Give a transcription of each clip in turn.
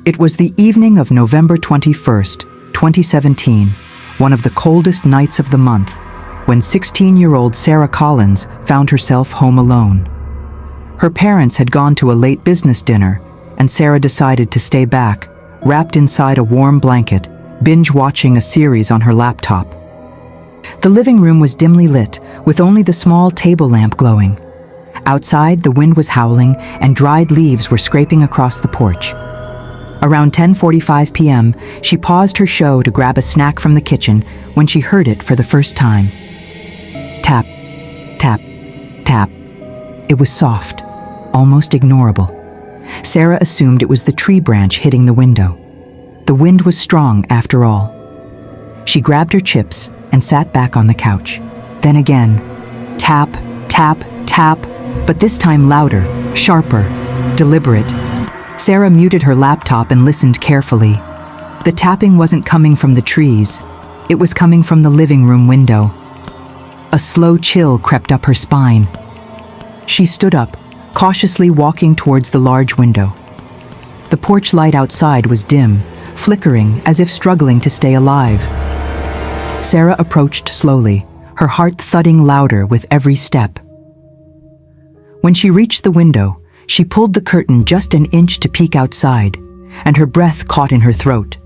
It was the evening of November 21st, 2017, one of the coldest nights of the month, when 16-year-old Sarah Collins found herself home alone. Her parents had gone to a late business dinner, and Sarah decided to stay back, wrapped inside a warm blanket, binge-watching a series on her laptop. The living room was dimly lit, with only the small table lamp glowing. Outside, the wind was howling, and dried leaves were scraping across the porch. Around 10:45 p.m., she paused her show to grab a snack from the kitchen when she heard it for the first time. Tap, tap, tap. It was soft, almost ignorable. Sarah assumed it was the tree branch hitting the window. The wind was strong, after all. She grabbed her chips and sat back on the couch. Then again, tap, tap, tap, but this time louder, sharper, deliberate. Sarah muted her laptop and listened carefully. The tapping wasn't coming from the trees. It was coming from the living room window. A slow chill crept up her spine. She stood up, cautiously walking towards the large window. The porch light outside was dim, flickering as if struggling to stay alive. Sarah approached slowly, her heart thudding louder with every step. When she reached the window, she pulled the curtain just an inch to peek outside, and her breath caught in her throat.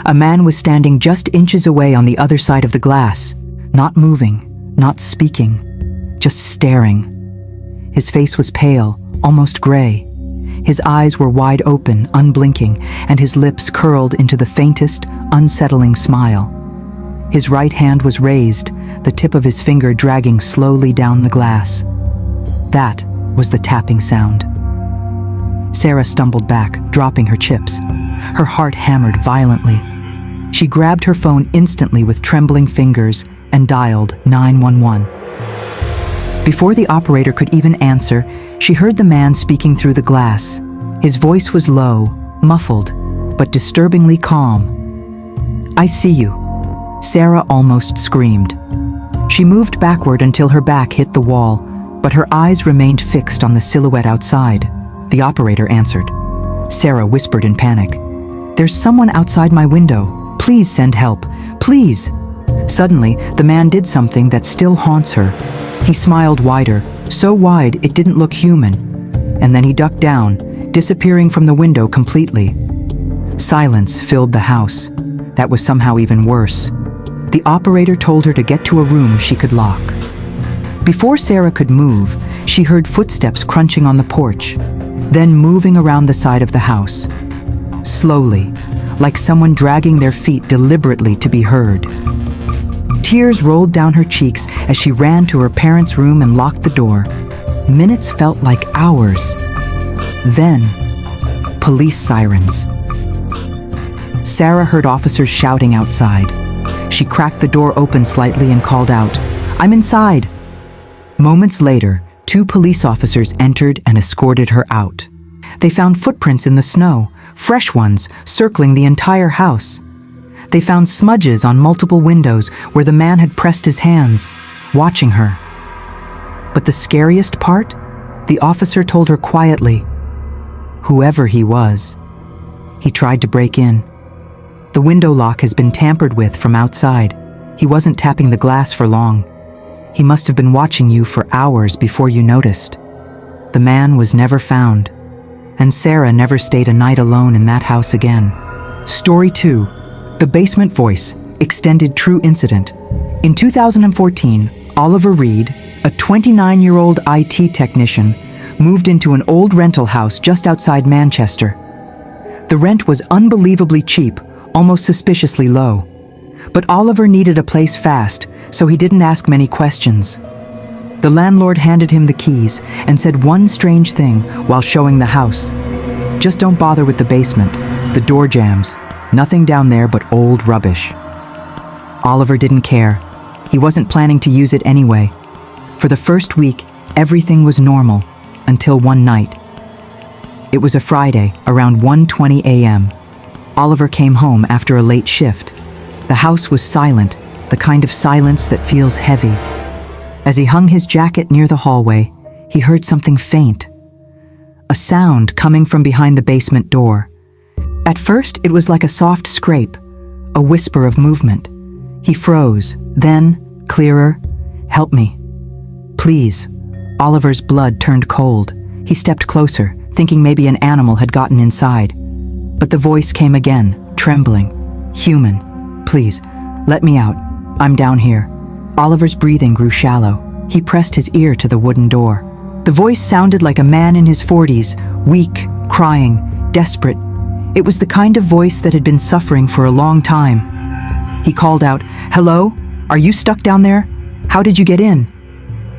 A man was standing just inches away on the other side of the glass, not moving, not speaking, just staring. His face was pale, almost gray. His eyes were wide open, unblinking, and his lips curled into the faintest, unsettling smile. His right hand was raised, the tip of his finger dragging slowly down the glass. That was the tapping sound. Sarah stumbled back, dropping her chips. Her heart hammered violently. She grabbed her phone instantly with trembling fingers and dialed 911. Before the operator could even answer, she heard the man speaking through the glass. His voice was low, muffled, but disturbingly calm. "I see you," Sarah almost screamed. She moved backward until her back hit the wall, but her eyes remained fixed on the silhouette outside. The operator answered. Sarah whispered in panic, "There's someone outside my window. Please send help. Please." Suddenly, the man did something that still haunts her. He smiled wider, so wide it didn't look human. And then he ducked down, disappearing from the window completely. Silence filled the house. That was somehow even worse. The operator told her to get to a room she could lock. Before Sarah could move, she heard footsteps crunching on the porch, then moving around the side of the house. Slowly, like someone dragging their feet deliberately to be heard. Tears rolled down her cheeks as she ran to her parents' room and locked the door. Minutes felt like hours. Then, police sirens. Sarah heard officers shouting outside. She cracked the door open slightly and called out, "I'm inside!" Moments later, 2 police officers entered and escorted her out. They found footprints in the snow, fresh ones, circling the entire house. They found smudges on multiple windows where the man had pressed his hands, watching her. But the scariest part? The officer told her quietly, whoever he was, he tried to break in. The window lock has been tampered with from outside. He wasn't tapping the glass for long. He must have been watching you for hours before you noticed. The man was never found, and Sarah never stayed a night alone in that house again. Story 2. The Basement Voice, Extended True Incident. In 2014, Oliver Reed, a 29-year-old IT technician, moved into an old rental house just outside Manchester. The rent was unbelievably cheap, almost suspiciously low. But Oliver needed a place fast, so he didn't ask many questions. The landlord handed him the keys and said one strange thing while showing the house. "Just don't bother with the basement. The door jams. Nothing down there but old rubbish." Oliver didn't care. He wasn't planning to use it anyway. For the first week, everything was normal, until one night. It was a Friday, around 1:20 a.m. Oliver came home after a late shift. The house was silent, the kind of silence that feels heavy. As he hung his jacket near the hallway, he heard something faint. A sound coming from behind the basement door. At first, it was like a soft scrape, a whisper of movement. He froze, then, clearer, "Help me. Please." Oliver's blood turned cold. He stepped closer, thinking maybe an animal had gotten inside. But the voice came again, trembling. "Human. Please, let me out. I'm down here." Oliver's breathing grew shallow. He pressed his ear to the wooden door. The voice sounded like a man in his 40s, weak, crying, desperate. It was the kind of voice that had been suffering for a long time. He called out, "Hello? Are you stuck down there? How did you get in?"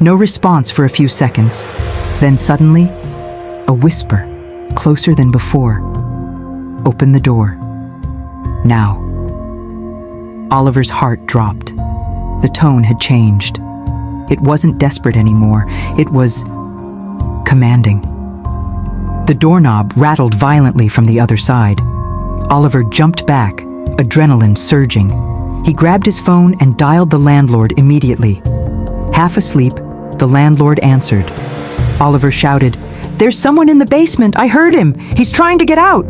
No response for a few seconds. Then suddenly, a whisper, closer than before. "Open the door. Now." Oliver's heart dropped. The tone had changed. It wasn't desperate anymore. It was commanding. The doorknob rattled violently from the other side. Oliver jumped back, adrenaline surging. He grabbed his phone and dialed the landlord immediately. Half asleep, the landlord answered. Oliver shouted, "There's someone in the basement! I heard him! He's trying to get out!"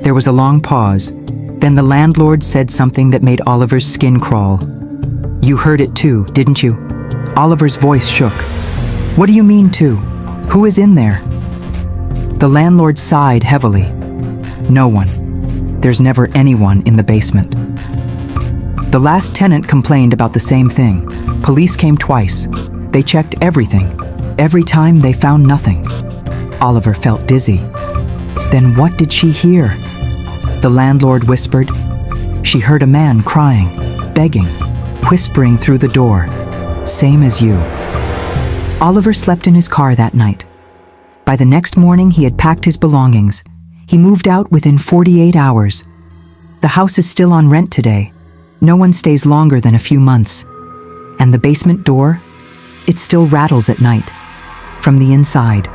There was a long pause. Then the landlord said something that made Oliver's skin crawl. "You heard it too, didn't you?" Oliver's voice shook. "What do you mean too? Who is in there?" The landlord sighed heavily. "No one. There's never anyone in the basement." The last tenant complained about the same thing. Police came twice. They checked everything. Every time they found nothing. Oliver felt dizzy. Then what did she hear? The landlord whispered. She heard a man crying, begging, whispering through the door. "Same as you." Oliver slept in his car that night. By the next morning, he had packed his belongings. He moved out within 48 hours. The house is still on rent today. No one stays longer than a few months. And the basement door? It still rattles at night. From the inside.